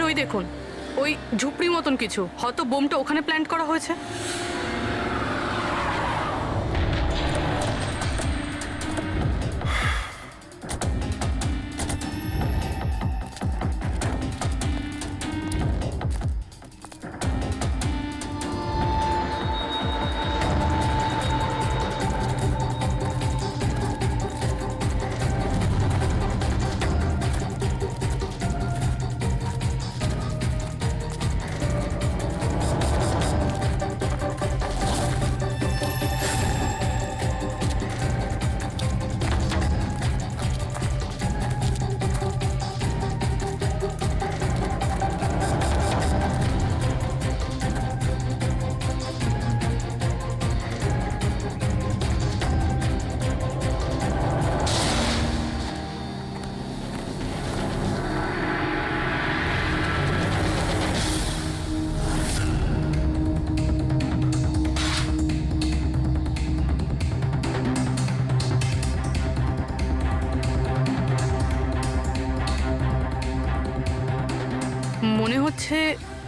ওই দেখুন, ওই ঝুপড়ি মতন কিছু, হয়তো বোমটা ওখানে প্ল্যান্ট করা হয়েছে। মনে হচ্ছে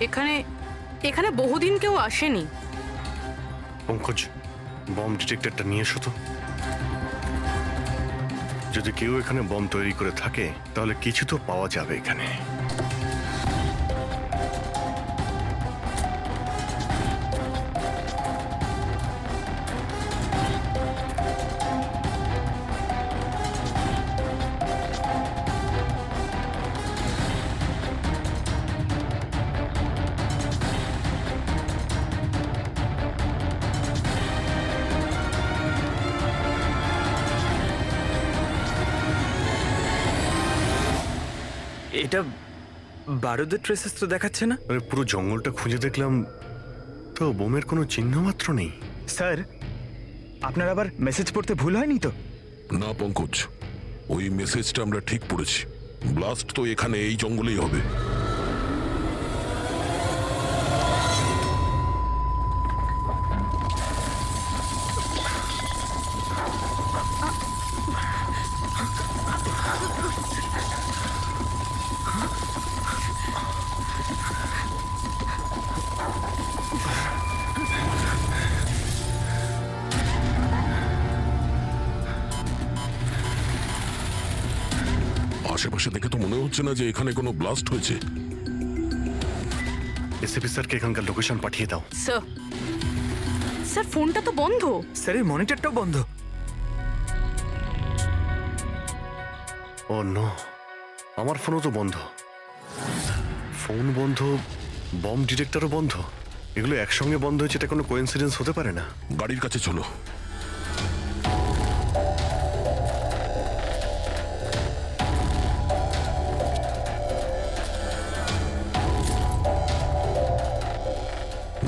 এখানে এখানে বহুদিন কেউ আসেনি। পঙ্কজ, বম ডিটেক্টরটা নিয়ে এসো তো। যদি কেউ এখানে বম তৈরি করে থাকে তাহলে কিছু তো পাওয়া যাবে এখানে। এটা বারুদের ট্রেসেস তো দেখাচ্ছে না। আরে পুরো জঙ্গলটা খুঁজে দেখলাম, তো বোমের কোনো চিহ্ন মাত্র নেই। স্যার, আপনার আবার মেসেজ পড়তে ভুল হয়নি তো? না পঙ্কজ, ওই মেসেজটা আমরা ঠিক পড়েছি। ব্লাস্ট তো এখানে এই জঙ্গলেই হবে। আশেপাশে দেখে তো মনে হচ্ছে না যে এখানে কোনো ব্লাস্ট হয়েছে। এসপি স্যারকে এখানকার লোকেশন পাঠিয়ে দাও। স্যার, স্যার ফোনটা তো বন্ধ। স্যারের মনিটরটাও বন্ধ। ও নো, আমার ফোনও তো বন্ধ। ফোন বন্ধ, বম ডিটেক্টরও বন্ধ। এগুলো একসঙ্গে বন্ধ হয়েছে, এটা কোনো কোইন্সিডেন্স হতে পারে না। গাড়ির কাছে চলো।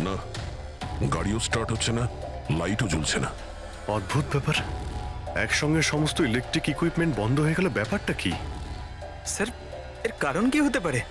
না, গাড়িও স্টার্ট হচ্ছে না, লাইটও জ্বলছে না। অদ্ভুত ব্যাপার, একসঙ্গে সমস্ত ইলেকট্রিক ইকুইপমেন্ট বন্ধ হয়ে গেল, ব্যাপারটা কি? স্যার, এর কারণ কি হতে পারে?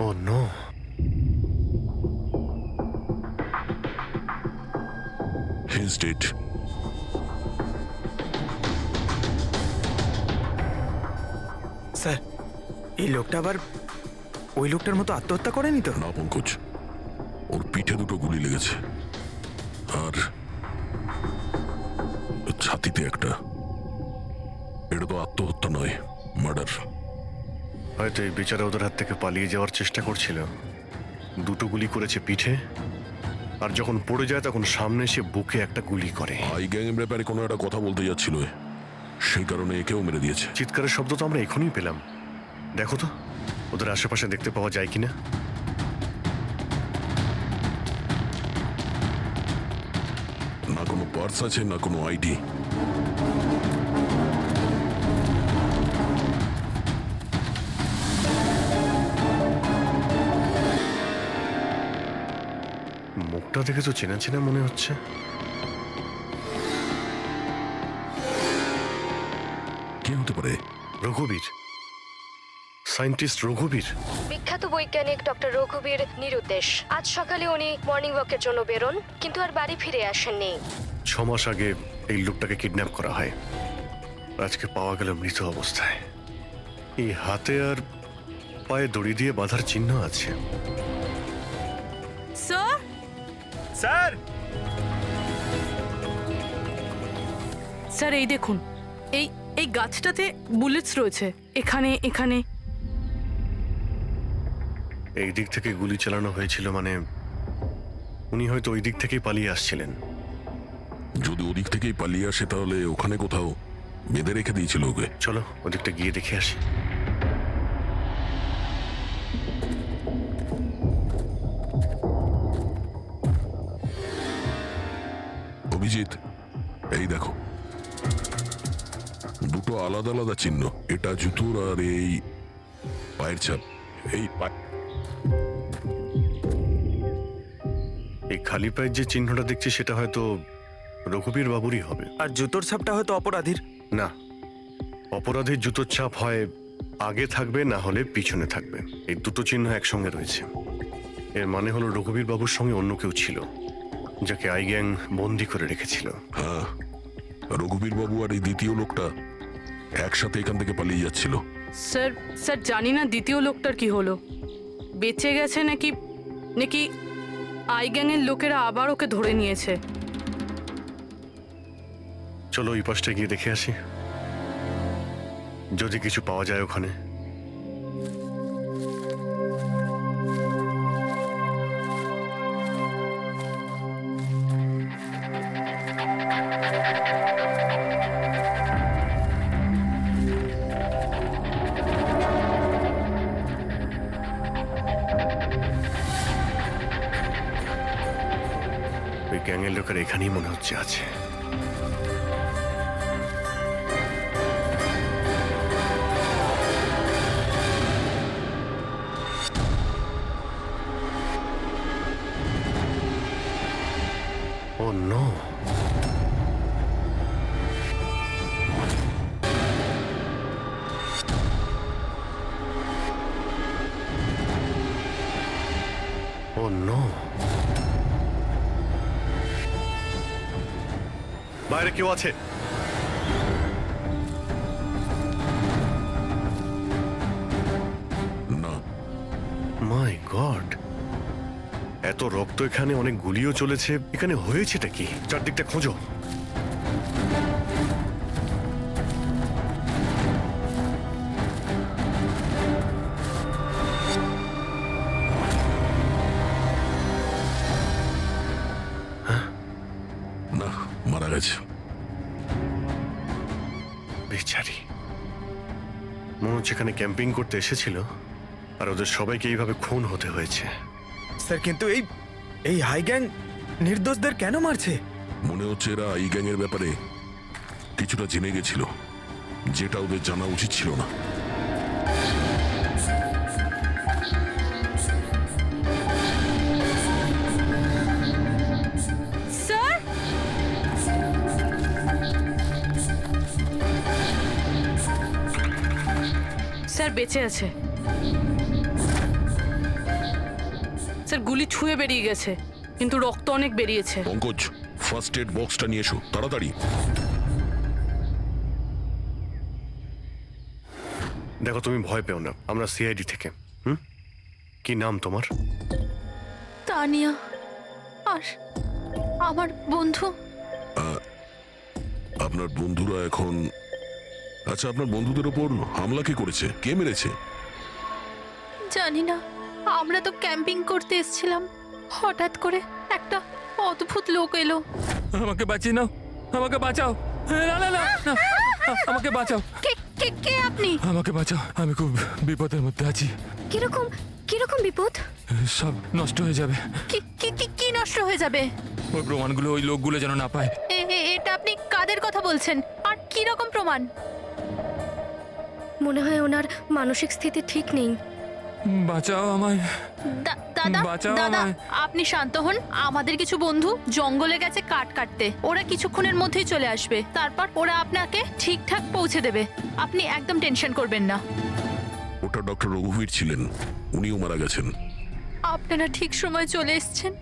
ও নো, He's dead. স্যার, এই লোকটা আবার ওই লোকটার মতো আত্মহত্যা করেনি তো? না পঙ্কজ, ওর পিঠে দুটো গুলি লেগেছে আর ছাতিতে একটা। এটা তো আত্মহত্যা নয়, মার্ডার। হয়তো এই বেচারা ওদের হাত থেকে পালিয়ে যাওয়ার চেষ্টা করছিল। দুটো গুলি করেছে পিঠে, আর যখন পড়ে যায় তখন সামনে এসে বুকে একটা গুলি করে। আই গ্যাং এর ব্যাপারে কোনো একটা কথা বলতে যাচ্ছিল, সেই কারণে একেও মেরে দিয়েছে। চিৎকারের শব্দ তো আমরা এখনই পেলাম। দেখো তো ওদের আশেপাশে দেখতে পাওয়া যায় কিনা। না কোনো পার্স আছে, না কোনো আইডি। দেখে তো চেনা চেনা মনে হচ্ছে। কে হতে পারে? রঘুবীর, সায়েন্টিস্ট রঘুবীর। বিখ্যাত বৈজ্ঞানিক ডক্টর রঘুবীর নিরুদ্দেশ। আজ সকালে উনি মর্নিং ওয়াকের জন্য বেরোন, কিন্তু আর বাড়ি ফিরে আসেননি। 6 মাস আগে এই লোকটাকে কিডন্যাপ করা হয়। আজকে পাওয়া গেল মৃত অবস্থায়। এই হাতে আর পায়ে দড়ি দিয়ে বাঁধার চিহ্ন আছে। স্যার, স্যার, স্যার এই দেখুন, এই এই গাছটাতে বুলেটস রয়েছে, এখানে এখানে। এই দিক থেকে গুলি চালানো হয়েছিল, মানে উনি হয়তো ওই দিক থেকেই পালিয়ে আসছিলেন। যদি ওদিক থেকেই পালিয়ে আসে তাহলে ওখানে কোথাও বেঁধে রেখে দিয়েছিল ওকে। চলো ওদিকটা গিয়ে দেখে আসি। অভিজিৎ, এই দেখো, দুটো আলাদা আলাদা চিহ্ন। এটা জুতোর আর এই পায়ের ছাপ। এই এই খালি পায়ের যে চিহ্নটা দেখছি সেটা হয়তো রঘুবীর বাবুরই হবে। আর জুতোর ছাপটা হয়তো অপরাধীর। না, অপরাধীর জুতোর ছাপ হয় আগে থাকবে, না হলে পিছনে থাকবে। এই দুটো চিহ্ন একসঙ্গে রয়েছে। এর মানে হলো রঘুবীর বাবুর সঙ্গে অন্য কেউ ছিল, যাকে আই গ্যাং বন্দি করে রেখেছিল। হ্যাঁ, রঘুবীর বাবু আর এই দ্বিতীয় লোকটা একসাথে এখান থেকে পালিয়ে যাচ্ছিল। স্যার, স্যার জানি না দ্বিতীয় লোকটার কি হলো, বেঁচে গেছে নাকি নাকি আই গ্যাংয়ের লোকেরা আবার ওকে ধরে নিয়েছে। চলো ওই পাশটা গিয়ে দেখে আসি, যদি কিছু পাওয়া যায় ওখানে। ওই গ্যাংয়ের লোকের এখানেই মনে হচ্ছে আছে। Oh no! Oh no! বাইরে কেউ আছে? না, মাই গড, এত রক্ত এখানে, অনেক গুলিও চলেছে। এখানে হয়েছেটা কি? চারদিকটা খোঁজো। না, মারা গেছে। বেচারি, মনে হচ্ছে এখানে ক্যাম্পিং করতে এসেছিল আর ওদের সবাইকে এইভাবে খুন হতে হয়েছে। স্যার, কিন্তু এই এই হাই গ্যাং নির্দোষদের কেন মারছে? মনে হচ্ছে এরা এই গ্যাংয়ের ব্যাপারে কিছুটা জেনে গেছিল, যেটা ওদের জানা উচিত ছিল না। স্যার, স্যার বেঁচে আছে। স্যার গুলি ছুঁয়ে বেরিয়ে গেছে, কিন্তু রক্ত অনেক বেরিয়েছে। পঙ্কজ, ফার্স্ট এড বক্সটা নিয়ে এসো তাড়াতাড়ি। দেখো, তুমি ভয় পেও না, আমরা সিআইডি থেকে। কি নাম তোমার? তানিয়া। আর আমার বন্ধু। আপনার বন্ধুরা এখন... আচ্ছা, আপনার বন্ধুদের ওপর হামলা কে করেছে? কে মেরেছে? জানি না, আমরা তো ক্যাম্পিং করতে এসেছিলাম, হঠাৎ করে একটা অদ্ভুত লোক এলো। আমাকে বাঁচিয়ে নাও, আমাকে বাঁচাও। না না না না, আমাকে বাঁচাও, কে কে কে আপনি? আমাকে বাঁচাও, আমি খুব বিপদের মধ্যে আছি। কিরকম কিরকম বিপদ? সব নষ্ট হয়ে যাবে। কি কি কি কি নষ্ট হয়ে যাবে? ওই প্রমাণগুলো ওই লোকগুলো যেন না পায়। এটা আপনি কাদের কথা বলছেন? আর কি রকম প্রমাণ? মনে হয় ওনার মানসিক স্থিতি ঠিক নেই। বাঁচাও আমায়। দাদা বাঁচাও দাদা আমায়। আপনি শান্ত হন। আমাদের কিছু বন্ধু জঙ্গলে গেছে কাঠ কাটতে, ওরা কিছুক্ষণের মধ্যেই চলে আসবে, তারপর ওরা আপনাকে ঠিকঠাক পৌঁছে দেবে। আপনি একদম টেনশন করবেন না। ওটা ডক্টর রঘুবীর ছিলেন, উনিও মারা গেছেন। আপনারা ঠিক সময় চলে এসেছেন,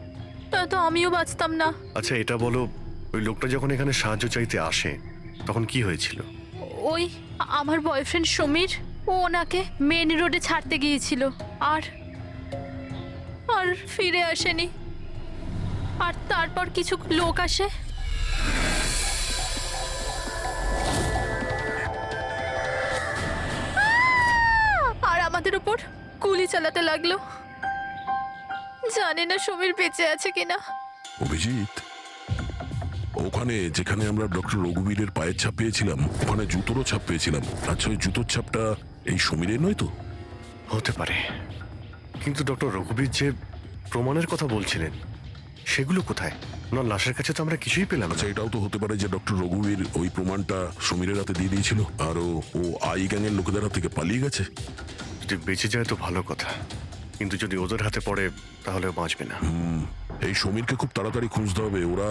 নয়তো আমিও বাঁচতাম না। আচ্ছা এটা বলো, ওই লোকটা যখন এখানে সাহায্য চাইতে আসে তখন কি হয়েছিল? ওই আমার বয়ফ্রেন্ড সমীর, ও ওনাকে মেন রোডে ছাড়তে গিয়েছিল, আর আর ফিরে আসেনি। আর তারপর কিছু লোক আসে, আর আমাদের উপর গুলি চালাতে লাগলো। জানি না সমীর বেঁচে আছে কিনা। অভিজিৎ, ওখানে যেখানে আমরা ডক্টর রঘুবীরের পায়ের ছাপ পেয়েছিলাম, ওখানে জুতোরও ছাপ পেয়েছিলাম। আচ্ছা, ওই জুতোর ছাপটা এই সমীরের নয় তো? হতে পারে, কিন্তু ডক্টর রঘুবীর যে প্রমাণের কথা বলছিলেন সেগুলো কোথায়? ওনার লাশের কাছে তো আমরা কিছুই পেলাম না। আচ্ছা, এটাও তো হতে পারে যে ডক্টর রঘুবীর ওই প্রমাণটা সমীরের হাতে দিয়ে দিয়েছিল, আর ও আই গ্যাংয়ের লোকেদের হাত থেকে পালিয়ে গেছে। যদি বেঁচে যায় তো ভালো কথা, কিন্তু যদি ওদের হাতে পড়ে তাহলে ও বাঁচবে না। এই সমীরকে খুব তাড়াতাড়ি খুঁজতে হবে, ওরা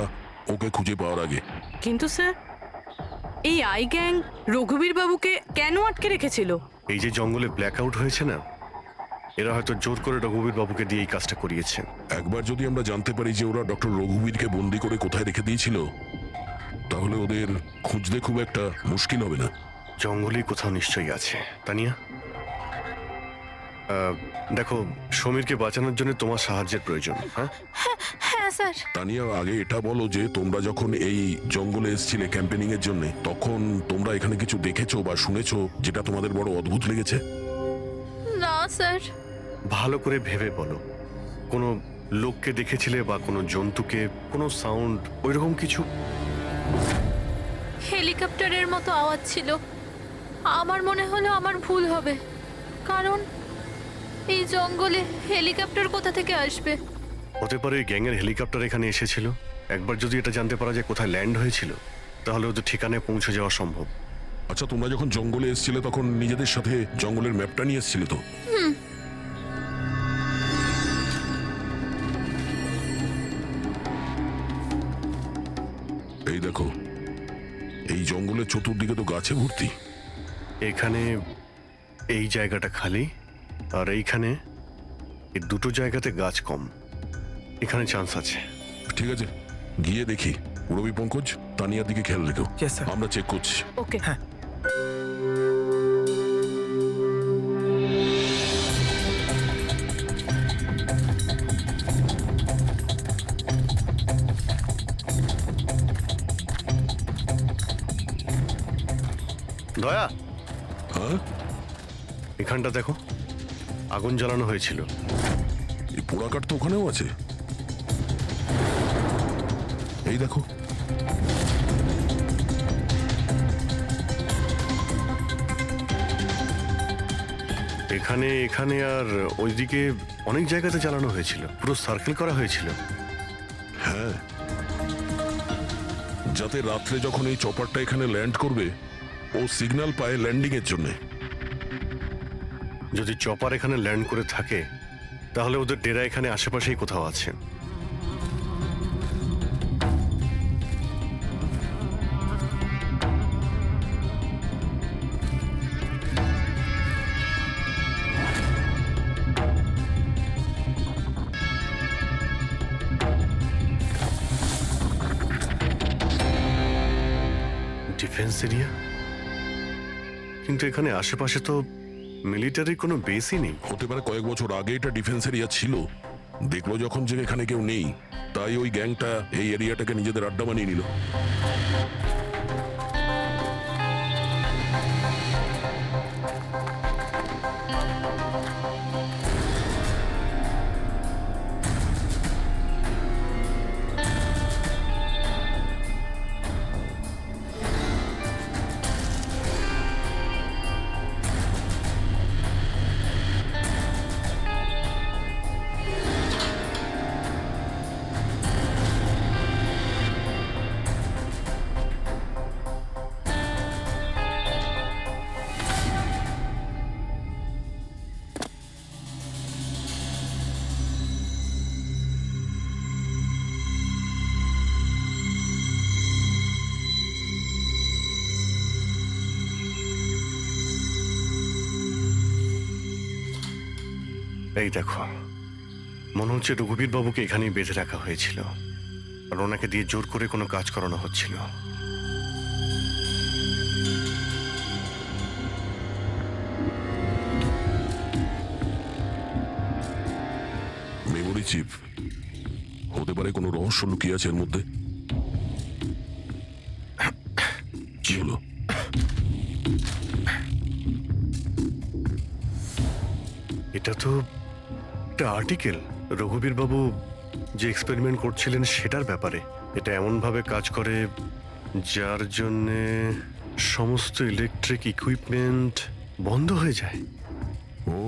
ওকে খুঁজে পাওয়ার আগে। কিন্তু স্যার, এই আই গ্যাং রঘুবীর বাবুকে কেন আটকে রেখেছিল? এই যে জঙ্গলে ব্ল্যাক আউট হয়েছে না, এরা হয়তো জোর করে রঘুবীর বাবুকে দিয়ে এই কাজটা করিয়েছে। একবার যদি আমরা জানতে পারি যে ওরা ডক্টর রঘুবীরকে বন্দি করে কোথায় রেখে দিয়েছিল, তাহলে ওদের খুঁজতে খুব একটা মুশকিল হবে না। জঙ্গলেই কোথাও নিশ্চয়ই আছে। তানিয়া, দেখো, সমীরকে বাঁচানোর জন্য তোমার সাহায্যের প্রয়োজন। হ্যাঁ, হ্যাঁ স্যার। তানিয়া, আগে এটা বলো যে তোমরা যখন এই জঙ্গলে এসেছিলে ক্যাম্পেনিং এর জন্য, তখন তোমরা এখানে কিছু দেখেছো বা শুনেছো যেটা তোমাদের বড় অদ্ভুত লেগেছে? না স্যার। ভালো করে ভেবে বলো, কোনো লোককে দেখেছিলে বা কোনো জন্তুকে, কোনো সাউন্ড, ওইরকম কিছু? হেলিকপ্টারের মতো আওয়াজ ছিল। আমার মনে হলো আমার ভুল হবে, কারণ এই জঙ্গলে হেলিকপ্টার কোথা থেকে আসবে? হতে পারে ওই গ্যাংয়ের হেলিকপ্টার এখানে এসেছিল। একবার যদি এটা জানতে পারা যায় কোথায় ল্যান্ড হয়েছিল, তাহলে ওদের ঠিকানায় পৌঁছে যাওয়া সম্ভব। আচ্ছা, তোমরা যখন জঙ্গলে এসেছিলে তখন নিজেদের সাথে জঙ্গলের ম্যাপটা নিয়ে এসেছিলে তো? এই দেখো, এই জঙ্গলের চতুর্দিকে তো গাছে ভর্তি। এখানে এই জায়গাটা খালি, আর এইখানে এই দুটো জায়গাতে গাছ কম। এখানে চান্স আছে। ঠিক আছে, গিয়ে দেখি। রবি, পঙ্কজ, তানিয়ার দিকে খেয়াল রেখো। Yes, sir. আমরা চেক করছি। ওকে। দয়া, হ্যাঁ, এখানটা দেখো, আগুন জ্বালানো হয়েছিল। এই পোড়াকাঠ তো ওখানেও আছে। এই দেখো, এখানে, এখানে আর ওইদিকে অনেক জায়গাতে জ্বালানো হয়েছিল, পুরো সার্কেল করা হয়েছিল। হ্যাঁ, যাতে রাত্রে যখন এই চপারটা এখানে ল্যান্ড করবে, ও সিগন্যাল পায় ল্যান্ডিং এর জন্য। যদি চপার এখানে ল্যান্ড করে থাকে, তাহলে ওদের ডেরা এখানে আশেপাশেই কোথাও আছে। ডিফেন্স এরিয়া, কিন্তু এখানে আশেপাশে তো মিলিটারির কোনো বেসই নেই। হতে পারে কয়েক বছর আগে এটা ডিফেন্স এরিয়া ছিল, দেখলো যখন যে এখানে কেউ নেই, তাই ওই গ্যাংটা এই এরিয়াটাকে নিজেদের আড্ডা বানিয়ে নিল। এই দেখো, মনে হচ্ছে রঘুবীর বাবুকে এখানেই বেঁধে রাখা হয়েছিল আর ওনাকে দিয়ে জোর করে কোনো কাজ করানো হচ্ছিল। মেমোরি চিপ হতে পারে, কোনো রহস্য লুকিয়ে আছে এর মধ্যে। কি হলো? এটা তো একটা আর্টিকেল, রঘুবীর বাবু যে এক্সপেরিমেন্ট করছিলেন সেটার ব্যাপারে। এটা এমনভাবে কাজ করে যার জন্যে সমস্ত ইলেকট্রিক ইকুইপমেন্ট বন্ধ হয়ে যায়। ও,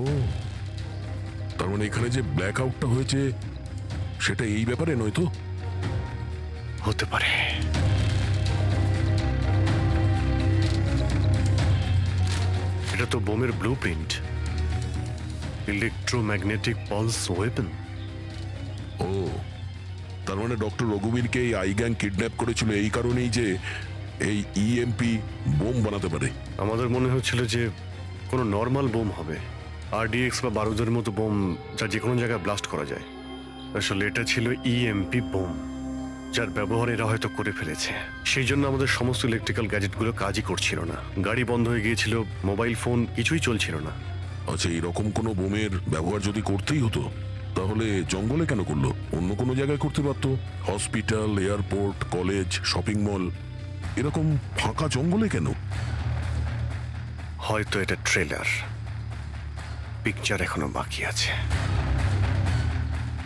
তার মানে এখানে যে ব্ল্যাক আউটটা হয়েছে সেটা এই ব্যাপারে নয় তো? হতে পারে। এটা তো বোমের blueprint, electromagnetic pulse weapon. ও, তার মানে ডক্টর রঘুবীরকে এই আই গ্যাং কিডন্যাপ করেছিল এই কারণেই যে এই ইএমপি বোম বানাতে পারে। আমাদের মনে হচ্ছিল যে কোনো নর্মাল বোম হবে, আরডিএক্স বা বারুদের মতো বোম যা যে কোনো জায়গায় ব্লাস্ট করা যায়। আসলে এটা ছিল ইএমপি বোম, যার ব্যবহার এরা হয়তো করে ফেলেছে। সেই জন্য আমাদের সমস্ত ইলেকট্রিক্যাল গ্যাজেটগুলো কাজই করছিল না, গাড়ি বন্ধ হয়ে গিয়েছিল, মোবাইল ফোন কিছুই চলছিল না। আচ্ছা, এরকম কোনো বোমের ব্যবহার যদি করতেই হতো তাহলে জঙ্গলে কেন করলো? অন্য কোনো জায়গায় করতে পারতো, hospital, airport, college, shopping mall, এরকম ফাঁকা জঙ্গলে কেন? হয়তো এটা ট্রেলার, পিকচার এখনো বাকি আছে।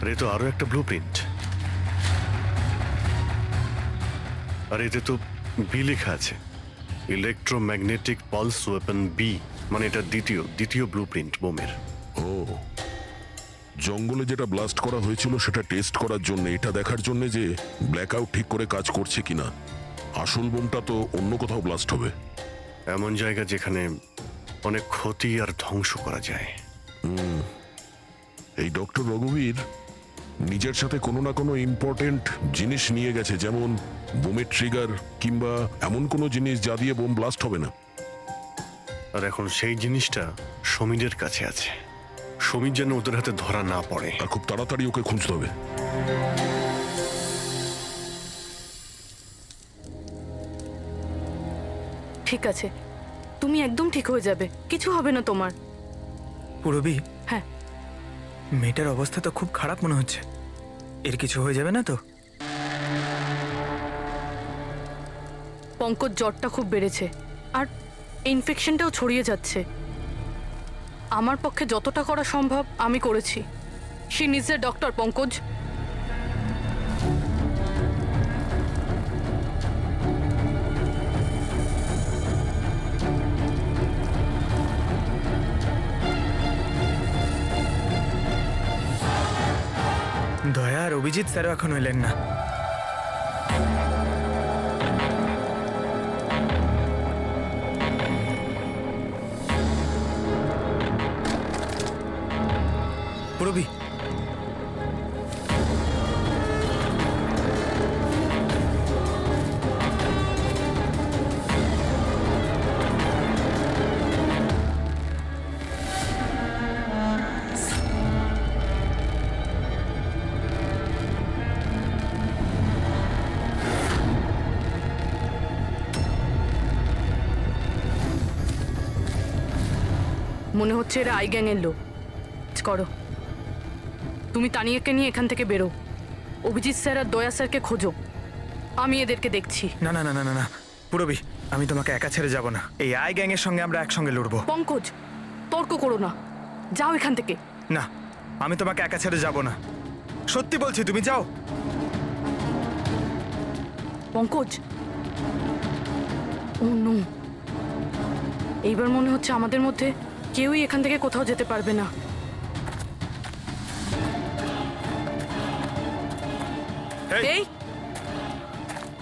আর এ তো আরো একটা ব্লু প্রিন্ট, আর এতে তো বি লেখা আছে, ইলেকট্রোম্যাগনেটিক পালস ওয়েপন বি, মানে এটা দ্বিতীয় ব্লু প্রিন্ট বোমের। ও, জঙ্গলে যেটা ব্লাস্ট করা হয়েছিল সেটা টেস্ট করার জন্য, এটা দেখার জন্য যে ব্ল্যাক আউট ঠিক করে কাজ করছে কিনা। আসল বোমটা তো অন্য কোথাও ব্লাস্ট হবে। এমন জায়গা যেখানে অনেক ক্ষতি আর ধ্বংস করা যায়। এই ডক্টর রঘুবীর নিজের সাথে কোনো না কোনো ইম্পর্টেন্ট জিনিস নিয়ে গেছে, যেমন বোমের ট্রিগার কিংবা এমন কোনো জিনিস যা দিয়ে বোম ব্লাস্ট হবে না। আর এখন সেই জিনিসটা সমীরের কাছে আছে। সমীর যেন ওদের হাতে ধরা না পড়ে। আর খুব তাড়াতাড়ি ওকে খুঁজতে হবে। ঠিক আছে, তুমি একদম ঠিক হয়ে যাবে, কিছু হবে না তোমার। পুরবি, হ্যাঁ, মেয়েটার অবস্থা তো খুব খারাপ মনে হচ্ছে। এর কিছু হয়ে যাবে না তো? পঙ্কজ জ্বরটা খুব বেড়েছে আর ইনফেকশনটাও ছড়িয়ে যাচ্ছে। আমার পক্ষে যতটা করা সম্ভব আমি করেছি। She needs a doctor, Pankaj. দয়া আর অভিজিৎ স্যারও এখনো এলেন না। পুরবি, মনে হচ্ছে এরা আই গ্যাংয়ের লোক। করো, তুমি তানিয়াকে নিয়ে এখান থেকে বেরো। অভিজিৎ স্যার আর দয়া স্যারকে খোঁজো, আমি এদেরকে দেখছি। না না না না না না পুরবি, আমি তোমাকে একা ছেড়ে যাব না। এই আই গ্যাং এর সঙ্গে আমরা একসঙ্গে লড়বো। পঙ্কজ, তর্ক করো না, যাও এখান থেকে। না, আমি তোমাকে একা ছেড়ে যাব না, সত্যি বলছি, তুমি যাও। পঙ্কজ, ও নো, এইবার মনে হচ্ছে আমাদের মধ্যে কেউই এখান থেকে কোথাও যেতে পারবে না। এই, এই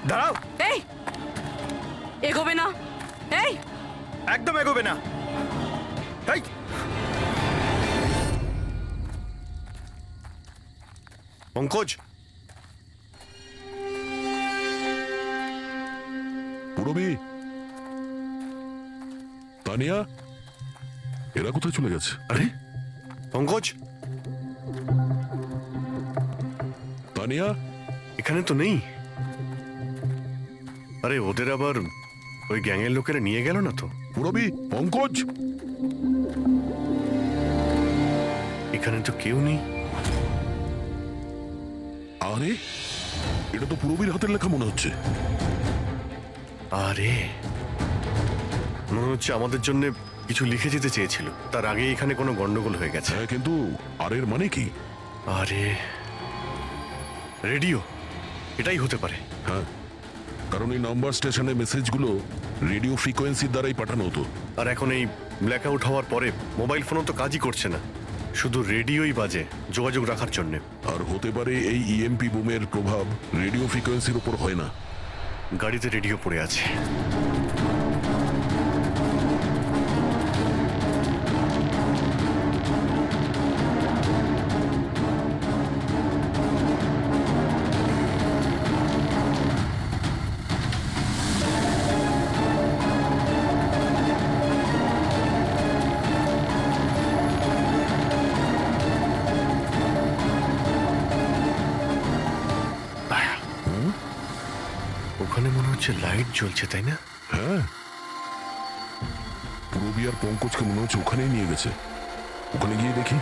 দাঁড়াও, এই এগোবে না, এই একদম এগোবে না। এই, পঙ্কজ, পুরবি, তানিয়া, এরা কোথায় চলে গেছে? আরে পঙ্কজ, তানিয়া, এখানে তো নেই। আরে ওদের আবার ওই গ্যাংয়ের লোকেরা নিয়ে গেল না তো? পুরবি, পঙ্কজ, এখানে তো কেউ নেই। আরে এটা তো পুরবির হাতের লেখা মনে হচ্ছে। আরে মনে হচ্ছে আমাদের জন্য কিছু লিখে যেতে চেয়েছিল, তার আগে এখানে কোনো গন্ডগোল হয়ে গেছে। হ্যাঁ, কিন্তু আর এর মানে কি? আরে রেডিও, এটাই হতে পারে। হ্যাঁ, কারণ এই নাম্বার স্টেশনে মেসেজগুলো রেডিও ফ্রিকোয়েন্সির দ্বারাই পাঠানো হতো। আর এখন এই ব্ল্যাক আউট হওয়ার পরে মোবাইল ফোনও তো কাজই করছে না, শুধু রেডিওই বাজে যোগাযোগ রাখার জন্যে। আর হতে পারে এই ইএমপি বুমের প্রভাব রেডিও ফ্রিকোয়েন্সির উপর হয় না। গাড়িতে রেডিও পড়ে আছে। ওখানে মনে হচ্ছে লাইট জ্বলছে, তাই না? হ্যাঁ, পুরবি আর পঙ্কজকে মনে হচ্ছে ওখানেই নিয়ে গেছে। ওখানে গিয়ে দেখি।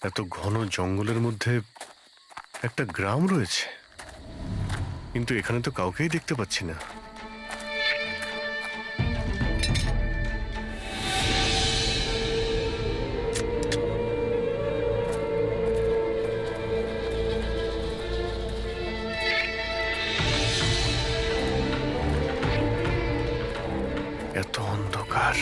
এত ঘন জঙ্গলের মধ্যে একটা গ্রাম রয়েছে, কিন্তু এখানে তো কাউকেই দেখতে পাচ্ছি না। এত অন্ধকার।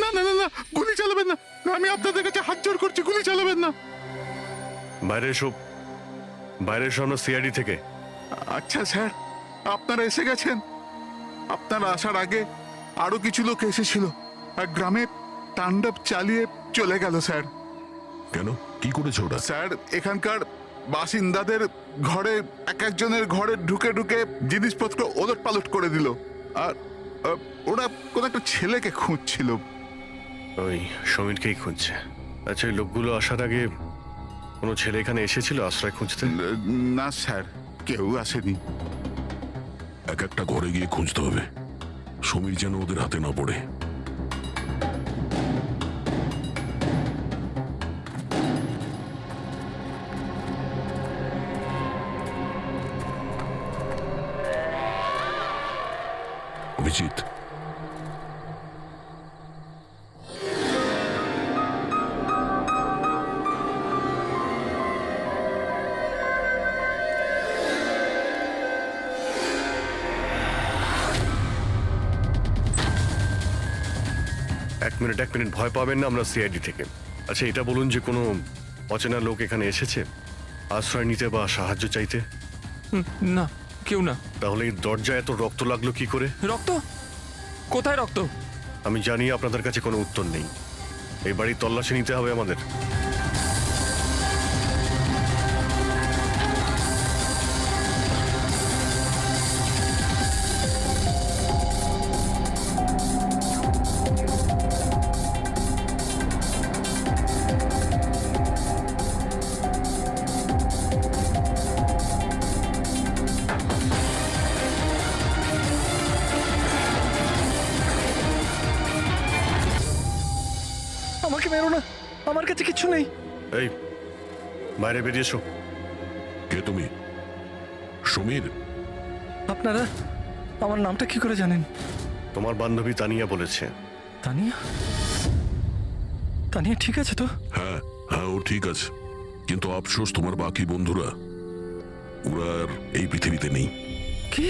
না না না না, গুলি চালাবেন না। আমি আপনাদের কাছে হাত জোড় করছি, গুলি চালাবেন না। বাইরে এসো, বাইরে এসো, আমরা সিআইডি থেকে। আচ্ছা স্যার, আপনারা এসে গেছেন। আপনারা আসার আগে আরো কিছু লোক এসেছিল আর গ্রামে তাণ্ডব চালিয়ে চলে গেল স্যার। কেন, কি করেছে ওরা? স্যার, এখানকার বাসিন্দাদের ঘরে এক একজনের ঘরে ঢুকে ঢুকে জিনিসপত্র ওলট পালট করে দিল। আর ওরা কোন একটা ছেলেকে খুঁজছিল। ওই সমীরকেই খুঁজছে। আচ্ছা, ওই লোকগুলো আসার আগে কোনো ছেলে এখানে এসেছিল আশ্রয় খুঁজতে? না স্যার, কেউ আসেনি। এক একটা ঘরে গিয়ে খুঁজতে হবে, সমীর যেন ওদের হাতে না পড়ে। অভিজিৎ, এক মিনিট, ভয় পাবেন না, আমরা সিআইডি থেকে। আচ্ছা, এটা বলুন যে কোনো অচেনা লোক এখানে এসেছে আশ্রয় নিতে বা সাহায্য চাইতে? না, কেউ না। তাহলে এই দরজায় এত রক্ত লাগলো কি করে? রক্ত? কোথায় রক্ত? আমি জানি আপনাদের কাছে কোনো উত্তর নেই। এই বাড়ির তল্লাশি নিতে হবে আমাদের। আমাকে মেরো না, আমার কাছে কিছু নেই। এই, বাইরে বেরিয়ে এসো। কে তুমি? সমীর? আপনারা আমার নামটা কি করে জানেন? তোমার বান্ধবী তানিয়া বলেছে। তানিয়া? তানিয়া ঠিক আছে তো? হ্যাঁ হ্যাঁ, ও ঠিক আছে, কিন্তু আফসোস তোমার বাকি বন্ধুরা ওরা আর এই পৃথিবীতে নেই। কি?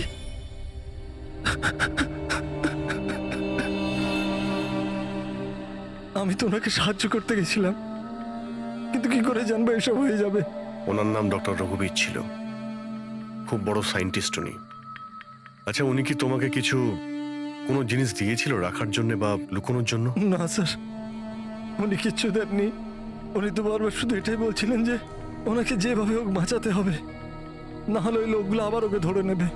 আমি তো ওনাকে সাহায্য করতে গেছিলাম, কিন্তু কি করে জানবো এসব হয়ে যাবে? ওনার নাম ডক্টর রঘুবীর ছিল, খুব বড় সায়েন্টিস্ট উনি। আচ্ছা, উনি কি তোমাকে কিছু কোনো জিনিস দিয়েছিল রাখার জন্য বা লুকোনোর জন্য? না স্যার, উনি কিচ্ছু দেননি। উনি তো বারবার শুধু এটাই বলছিলেন যে ওনাকে যেভাবে হোক বাঁচাতে হবে, না হলে ওই লোকগুলো আবার ওকে ধরে নেবে।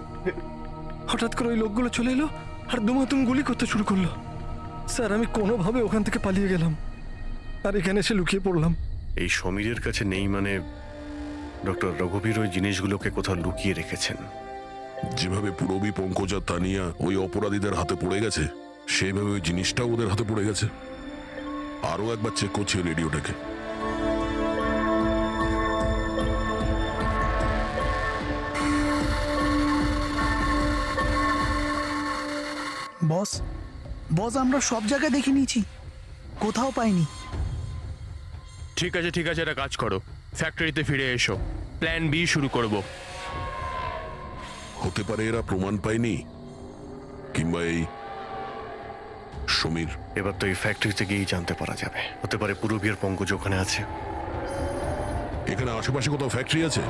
হঠাৎ করে ওই লোকগুলো চলে এলো আর দুমাতুম গুলি করতে শুরু করলো। স্যার, আমি কোনোভাবে ওখান থেকে পালিয়ে গেলাম আর এখানে এসে লুকিয়ে পড়লাম। এই সমীরের কাছে নেই মানে ডক্টর রঘুবীর ওই জিনিসগুলোকে কোথাও লুকিয়ে রেখেছেন। যেভাবে পুরবী, পঙ্কজ আর তানিয়া ওই অপরাধীদের হাতে পড়ে গেছে, সেইভাবে ওই জিনিসটাও ওদের হাতে পড়ে গেছে। আরও একবার চেক করছি রেডিওটাকে। বস বস আমরা সব জায়গায় দেখে নিয়েছি, কোথাও পাইনি। ঠিক আছে, এটা কাজ করো, ফ্যাক্টরিতে ফিরে এসো, প্ল্যান বি শুরু করব। হতে পারে এরা প্রমাণ পায়নি, কিংবা এই সমীর। এবার তো এই ফ্যাক্টরিতে গিয়েই জানতে পারা যাবে। হতে পারে পুরবী আর পঙ্কজ ওখানে আছে। এখানে আশেপাশে কোথাও ফ্যাক্টরি আছে?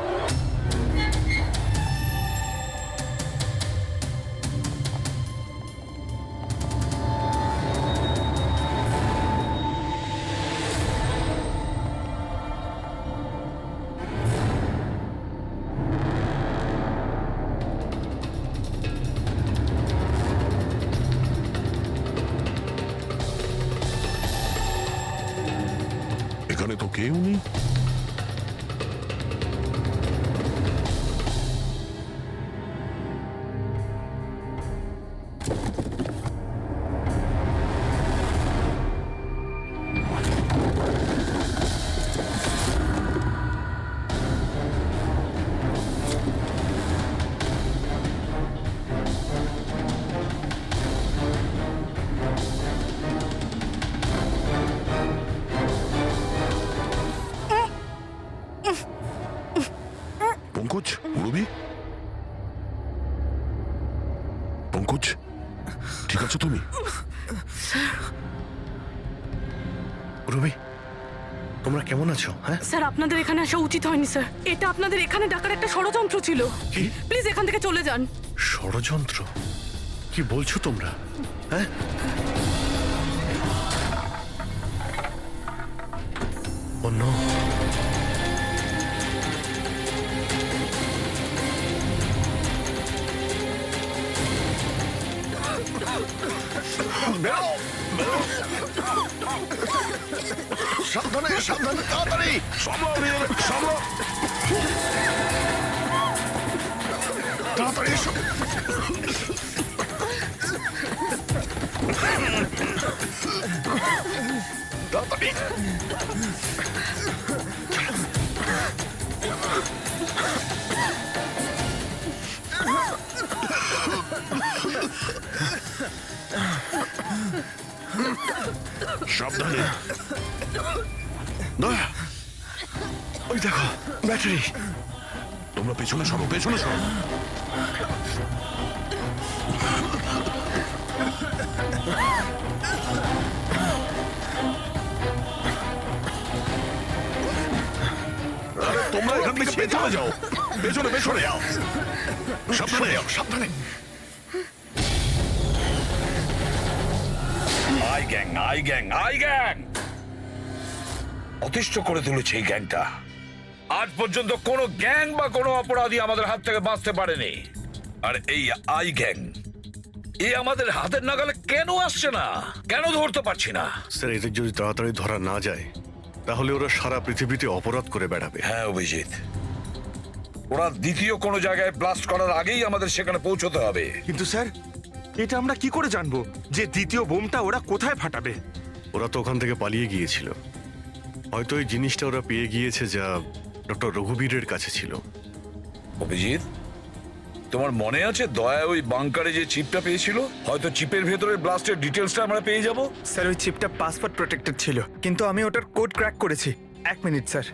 এখানে তো কেউ নেই। পঙ্কজ, পুরবী, পঙ্কজ, ঠিক আছো তুমি? পুরবী, তোমরা কেমন আছো? হ্যাঁ স্যার, আপনাদের এখানে আসা উচিত হয়নি স্যার। এটা আপনাদের এখানে ডাকার একটা ষড়যন্ত্র ছিল। কি? প্লিজ এখান থেকে চলে যান। ষড়যন্ত্র? কি বলছো তোমরা? হ্যাঁ, অন্য সাবধানে, সাবধানে, তাড়াতাড়ি তাড়াতাড়ি এসো। তাড়াতাড়ি। সাবধানে। দয়া, ওই দেখো ব্যাটারি। তোমরা পেছনে সরো, পেছনে সরো। তোমরা এখান থেকে পেছনে যাও, পেছনে পেছনে যাও, সাবধানে যাও, সাবধানে। আই গ্যাং অতিষ্ঠ করে তুলেছে এই গ্যাংটা। আজ পর্যন্ত কোনো গ্যাং বা কোনো অপরাধী আমাদের হাত থেকে বাঁচতে পারেনি। আর এই আই গ্যাং এ আমাদের হাতের নাগালে কেন আসছে না? কেন ধরতে পারছি না? স্যার, এদের যদি তাড়াতাড়ি ধরা না যায় তাহলে ওরা সারা পৃথিবীতে অপরাধ করে বেড়াবে। হ্যাঁ অভিজিৎ, ওরা দ্বিতীয় কোনো জায়গায় ব্লাস্ট করার আগেই আমাদের সেখানে পৌঁছতে হবে। কিন্তু স্যার, এটা আমরা কি করে জানবো যে দ্বিতীয় বোমটা ওরা কোথায় ফাটাবে? ওরা তো ওখান থেকে পালিয়ে গিয়েছিল। হয়তো এই জিনিসটা ওরা পেয়ে গিয়েছে যা ডক্টর রঘুবীরের কাছে ছিল। অভিজিৎ, তোমার মনে আছে দয়া ওই বাংকারে যে চিপটা পেয়েছিল? হয়তো চিপের ভেতরে ব্লাস্টের ডিটেলসটা আমরা পেয়ে যাব। স্যার, ওই চিপটা পাসওয়ার্ড প্রোটেক্টেড ছিল, কিন্তু আমি ওটার কোড ক্র্যাক করেছি। 1 মিনিট স্যার,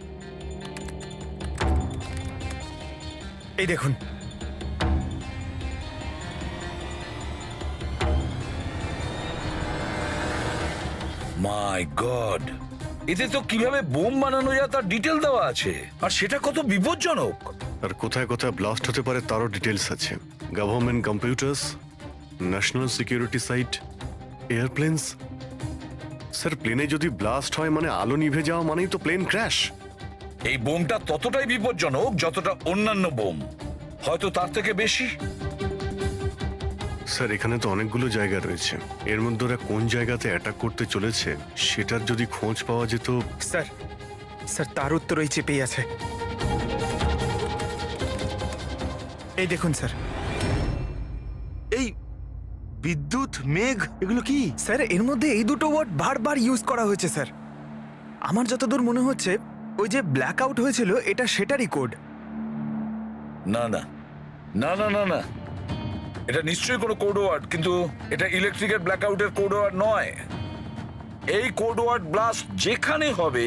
এই দেখুন। মাই গড, এতে তো কিভাবে বোম বানানো যায় তার ডিটেল দেওয়া আছে, আর সেটা কত বিপজ্জনক। আর কোথায় কোথায় ব্লাস্ট হতে পারে তারও ডিটেলস আছে। Government computers, national security site, airplanes. Sir, প্লেনে যদি ব্লাস্ট হয় মানে আলো নিভে যাওয়া মানেই তো প্লেন ক্র্যাশ। এই বোমটা ততটাই বিপজ্জনক যতটা অন্যান্য বোম, হয়তো তার থেকে বেশি। স্যার, এখানে তো অনেকগুলো জায়গা রয়েছে, এর মধ্যে ওরা কোন জায়গাতে অ্যাটাক করতে চলেছে সেটার যদি খোঁজ পাওয়া যেত। স্যার, স্যার তার উত্তর ওই চেপেই আছে। এই দেখুন স্যার, এই বিদ্যুৎ, মেঘ, এগুলো কি? স্যার এর মধ্যে এই দুটো ওয়ার্ড বারবার ইউজ করা হয়েছে স্যার। আমার যতদূর মনে হচ্ছে ওই যে ব্ল্যাক আউট হয়েছিল এটা সেটারই কোড। না না না না না না, এটা নিশ্চয়ই কোনো কোড ওয়ার্ড, কিন্তু এটা ইলেকট্রিকের ব্ল্যাকআউটের কোড ওয়ার্ড নয়। এই কোড ওয়ার্ড ব্লাস্ট যেখানে হবে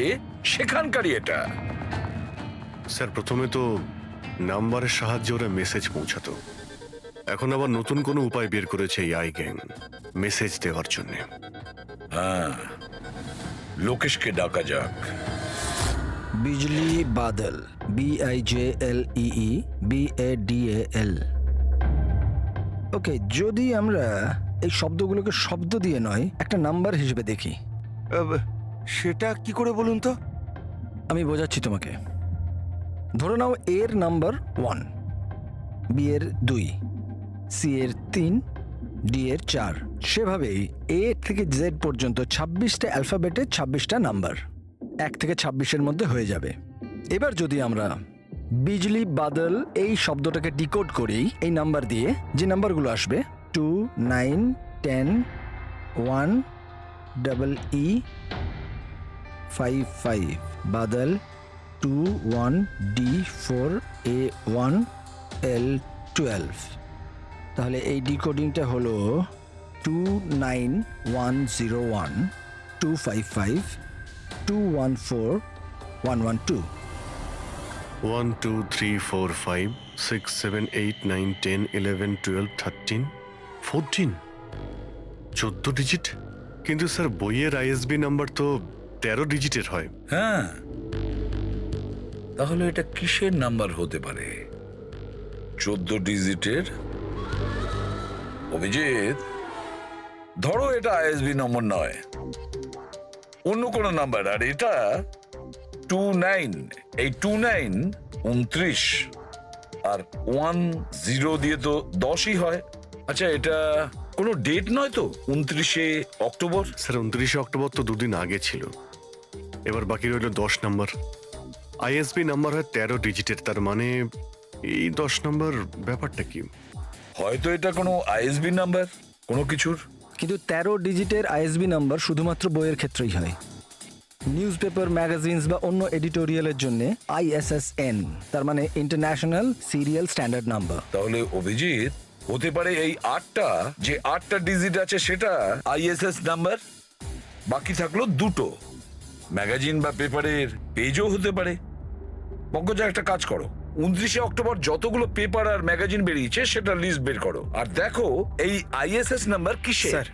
সেখানকারই এটা। স্যার, প্রথমে তো নাম্বারের সাহায্যে ওরা মেসেজ পৌঁছাতো, এখন আবার নতুন কোনো উপায় বের করেছে এই আই গ্যাং মেসেজ দেওয়ার জন্য। হ্যাঁ, লোকেশকে ডাকা যাক। বিজলি বাদল, BIJLEE BADAL। ওকে, যদি আমরা এই শব্দগুলোকে শব্দ দিয়ে নয় একটা নাম্বার হিসেবে দেখি। সেটা কি করে বলুন তো? আমি বোঝাচ্ছি তোমাকে। ধরে নাও এর নাম্বার 1, বি এর 2, সি এর 3, ডি এর 4। সেভাবেই এ থেকে জেড পর্যন্ত 26টা অ্যালফাবেটে 26টা নাম্বার 1 থেকে 26-এর মধ্যে হয়ে যাবে। এবার যদি আমরা বিজলি বাদল এই শব্দটাকে ডিকোড করি এই নাম্বার দিয়ে, যে নাম্বারগুলো আসবে 2, 9, 10, 1, EE, 5, 5, বাদল 2, 1, D, 4, A1, L, 12। তাহলে এই ডিকোডিংটা হলো 29101 255 214 112। 1 2 3 4 5 6 7 8 9 10 11 12 13 14, 14 ডিজিট। কিন্তু স্যার, বইয়ের ISB নাম্বার তো 13 ডিজিটের হয়। হ্যাঁ, তাহলে এটা কিসের নাম্বার হতে পারে? 14 ডিজিটের? অভিজিৎ, ধরো এটা ISB নম্বর নয়, অন্য কোনো নাম্বার। আর এটা 29, এই 29 29, আর 10 দিয়ে তো 10ই হয়। আচ্ছা, এটা কোনো ডেট নয় তো? 29শে অক্টোবর? স্যার, 29শে অক্টোবর তো দুদিন আগে ছিল। এবার বাকি রইল 10 নাম্বার। ISB নাম্বার হয় 13 ডিজিটের, তার মানে এই 10 নাম্বার ব্যাপারটা কি? হয়তো এটা কোনো ISB নাম্বার কোনো কিছুর। কিন্তু 13 ডিজিটের ISB নাম্বার শুধুমাত্র বইয়ের ক্ষেত্রেই হয়। নিউজ পেপার, ম্যাগাজিনস বা অন্য এডিটোরিয়ালের জন্য ISSN, তার মানে ইন্টারন্যাশনাল সিরিয়াল স্ট্যান্ডার্ড নাম্বার। তাহলে অভিজিৎ, হতে পারে এই 8টা যে 8টা ডিজিট আছে সেটা ISS নাম্বার, বাকি থাকলো 2টো। ম্যাগাজিন বা পেপারের পেজও হতে পারে। পঙ্কজা, একটা কাজ করো, 29শে অক্টোবর যতগুলো পেপার আর ম্যাগাজিন বেরিয়েছে সেটা লিস্ট বের করো, আর দেখো এই ISS নাম্বার কিসের। স্যার,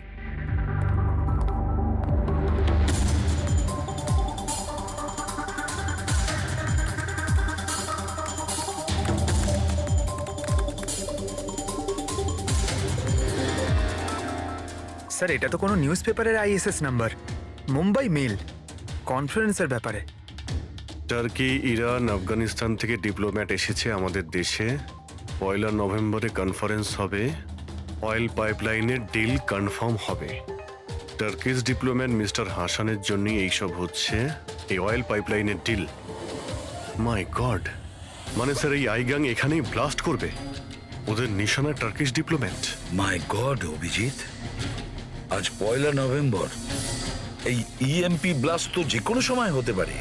স্যার এটা তো কোনো নিউজ পেপারের ISS নাম্বার, মুম্বাই মেল, কনফারেন্সের ব্যাপারে। টার্কি, ইরান, আফগানিস্তান থেকে ডিপ্লোম্যাট এসেছে আমাদের দেশে। 1 নভেম্বরে কনফারেন্স হবে, অয়েল পাইপলাইনের ডিল কনফার্ম হবে। টার্কিশ ডিপ্লোম্যাট মিস্টার হাসানের জন্য এইসব হচ্ছে, এই অয়েল পাইপলাইনের ডিল। মাই গড, মানে স্যার এই আই গ্যাং এখানেই ব্লাস্ট করবে? ওদের নিশানা টার্কিশ ডিপ্লোম্যাট। মাই গড অভিজিৎ, আজ 1 নভেম্বর। এই EMP ব্লাস্ট তো যে কোনো সময় হতে পারে।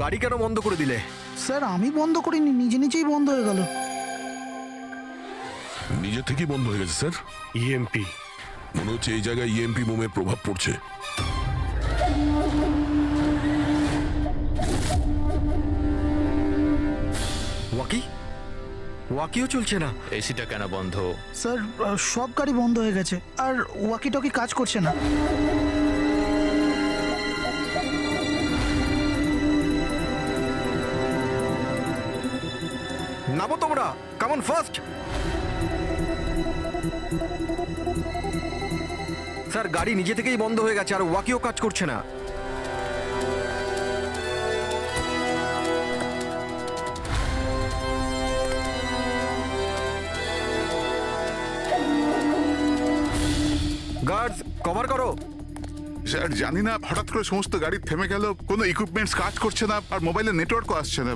গাড়ি কেন বন্ধ করে দিলে? স্যার আমি বন্ধ করিনি, নিজে নিজেই বন্ধ হয়ে গেল। নিজে থেকেই বন্ধ হয়ে গেছে স্যার। ইএমপি। মনে হচ্ছে এই জায়গায় ইএমপি বোমের প্রভাব পড়ছে। ওয়াকিও চলছে না। এসিটা কেন বন্ধ? স্যার সব গাড়ি বন্ধ হয়ে গেছে, আর ওয়াকি টকি কাজ করছে না। নামো তোমরা, কামন ফার্স্ট। স্যার গাড়ি নিজে থেকেই বন্ধ হয়ে গেছে আর ওয়াকিও কাজ করছে না। গার্ডস কভার করো। স্যার জানি না, হঠাৎ করে সমস্ত গাড়ি থেমে গেল, কোনো ইকুইপমেন্টস কাজ করছে না, আর মোবাইলে নেটওয়ার্কও আসছে না।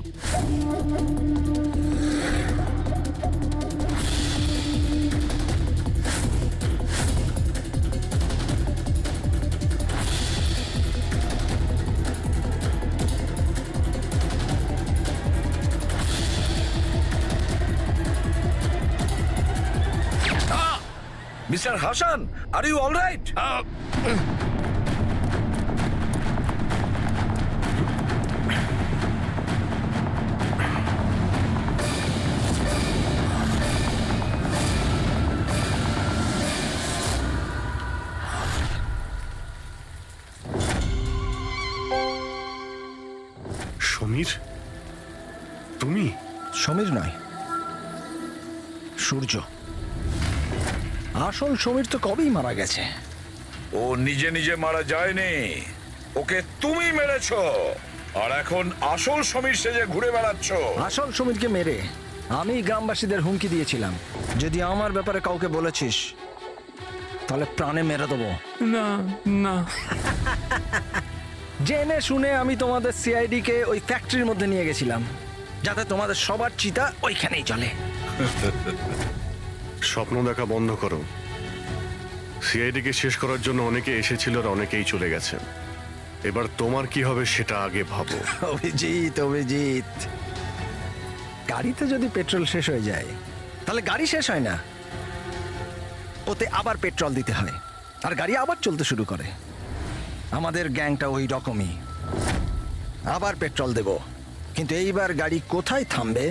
Mister Hasan, are you all right? Samir, তুমি? সমীর নয়, সূর্য। আসল সমীর তো কবেই মারা গেছে। ও নিজে নিজে মারা যায়নি, ওকে তুমি মেরেছো, আর এখন আসল সমীর সেজে ঘুরে বেড়াচ্ছ। আসল সমীরকে মেরে আমি গ্রামবাসীদের হুমকি দিয়েছিলাম, যদি আমার ব্যাপারে কাউকে বলেছিস তাহলে প্রাণে মেরে দেবো। না না, জেনে শুনে আমি তোমাদের সিআইডি কে ওই ফ্যাক্টরির মধ্যে নিয়ে গেছিলাম, যাতে তোমাদের সবার চিতা ওইখানেই চলে। স্বপ্ন দেখা বন্ধ করো। সিআইডিকে শেষ করার জন্য অনেকে এসেছিল আর অনেকেই চলে গেছে। এবার তোমার কি হবে সেটা আগে ভাবো। অভিজিৎ, অভিজিৎ, গাড়িতে যদি পেট্রোল শেষ হয়ে যায় তাহলে গাড়ি শেষ হয় না, ওতে আবার পেট্রোল দিতে হয় আর গাড়ি আবার চলতে শুরু করে। আমাদের গ্যাংটা ওই রকমই, আবার পেট্রোল দেব, কিন্তু এইবার গাড়ি কোথায় থামবে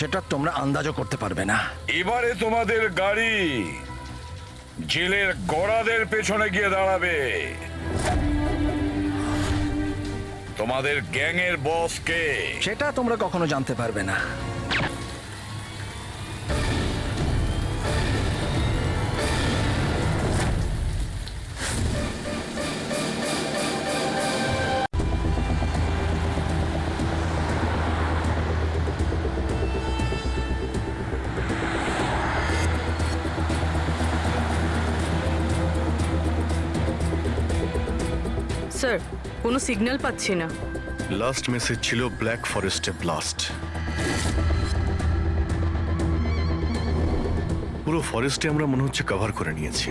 সেটা তোমরা আন্দাজও করতে পারবে না। এবারে তোমাদের গাড়ি জেলের গড়াদের পেছনে গিয়ে দাঁড়াবে। তোমাদের গ্যাংয়ের বস কে সেটা তোমরা কখনো জানতে পারবে না। স্যার কোনো সিগন্যাল পাচ্ছি না। লাস্ট মেসেজ ছিল ব্ল্যাক ফরেস্টে ব্লাস্ট। পুরো ফরেস্টে আমরা মনে হচ্ছে কভার করে নিয়েছি।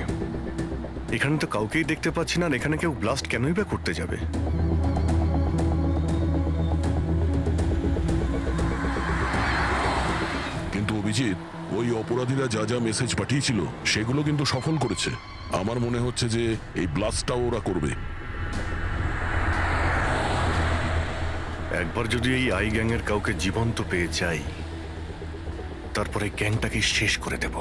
এখানে তো কাউকেই দেখতে পাচ্ছি না, আর এখানে কেউ ব্লাস্ট কেনই বা করতে যাবে? কিন্তু অভিজিৎ, ওই অপরাধীরা যা যা মেসেজ পাঠিয়েছিল সেগুলো কিন্তু সফল করেছে। আমার মনে হচ্ছে যে এই ব্লাস্টটাও ওরা করবে। একবার যদি এই আই গ্যাংয়ের কাউকে জীবন্ত পেয়ে যাই, তারপরে গ্যাংটাকে শেষ করে দেব।